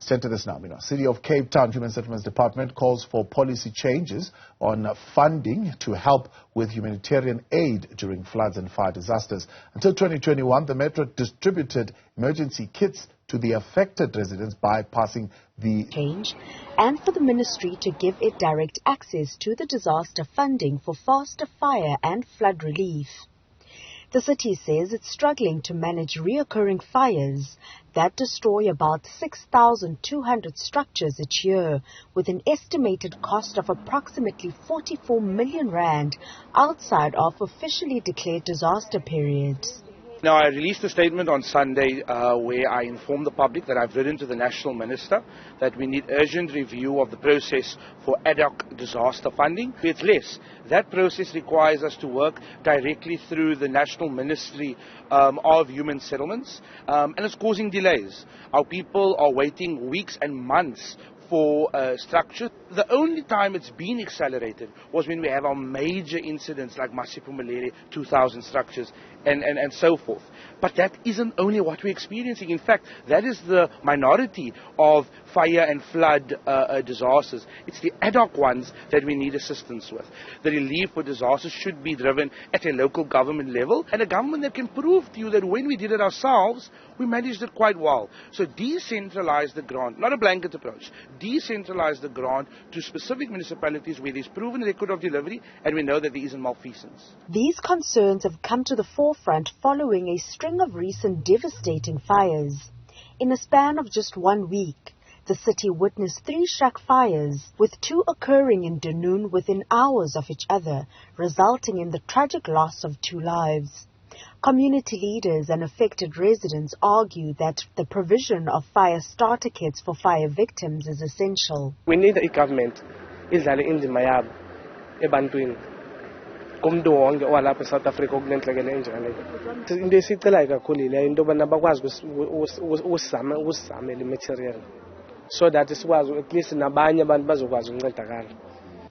Let's turn to this now. City of Cape Town Human Settlements Department calls for policy changes on funding to help with humanitarian aid during floods and fire disasters. Until 2021, the Metro distributed emergency kits to the affected residents bypassing the change, and for the ministry to give it direct access to the disaster funding for faster fire and flood relief. The city says it's struggling to manage reoccurring fires that destroy about 6,200 structures each year, with an estimated cost of approximately 44 million rand outside of officially declared disaster periods. Now, I released a statement on Sunday where I informed the public that I've written to the National Minister that we need urgent review of the process for ad hoc disaster funding. It's less. That process requires us to work directly through the National Ministry of Human Settlements, and it's causing delays. Our people are waiting weeks and months for structure. The only time it's been accelerated was when we have our major incidents like Nasiphi, 2,000 structures and so forth. But that isn't only what we're experiencing. In fact, that is the minority of fire and flood disasters. It's the ad hoc ones that we need assistance with. The relief for disasters should be driven at a local government level, and a government that can prove to you that when we did it ourselves, we managed it quite well. So decentralize the grant, not a blanket approach. Decentralize the grant to specific municipalities where there's proven record of delivery and we know that there isn't malfeasance. These concerns have come to the forefront following a string of recent devastating fires. In a span of just 1 week, the city witnessed 3 shack fires, with 2 occurring in Dunoon within hours of each other, resulting in the tragic loss of 2 lives. Community leaders and affected residents argue that the provision of fire starter kits for fire victims is essential. We need a government idlale indima yabo ebantwini kumntu wonke owalapha eSouth Africa okunenhlekele enjalo. Into esicelayo kakhulu ile into bana bakwazi ukusizamela material so that sikwazi at least nabanye abantu bazokwazi ukuncedakala.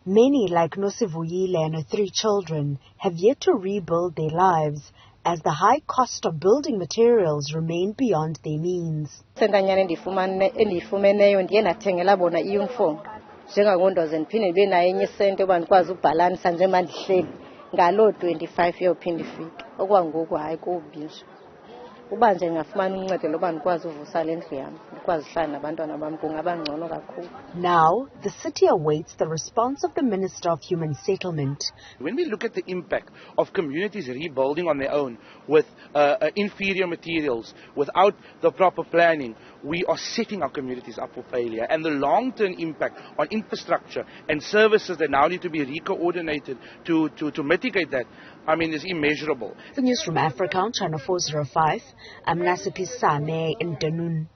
Many, like Nasiphi and her 3 children, have yet to rebuild their lives as the high cost of building materials remain beyond their means. Endiyifumeneyo ndiye ndathengela bona iuniform njengakondoze ndiphinde ndibe nayo enye isente yoba ndikwazi ubhalansa njengoba ndihleli ngaloo 25 yophinda ifike. Okwangoku hayi kubi nje. Uba nje ngafumana uncedo loba ndikwazi uvusa le ndlu yam ndikwazi uhlala nabantwana bam kungaba ngcono kakhulu. Now, the city awaits the response of the Minister of Human Settlement. When we look at the impact of communities rebuilding on their own with inferior materials, without the proper planning, we are setting our communities up for failure. And the long-term impact on infrastructure and services that now need to be re-coordinated to mitigate that, I mean, is immeasurable. The Newzroom Afrika on Channel 405. I'm Nasiphi in Dunoon.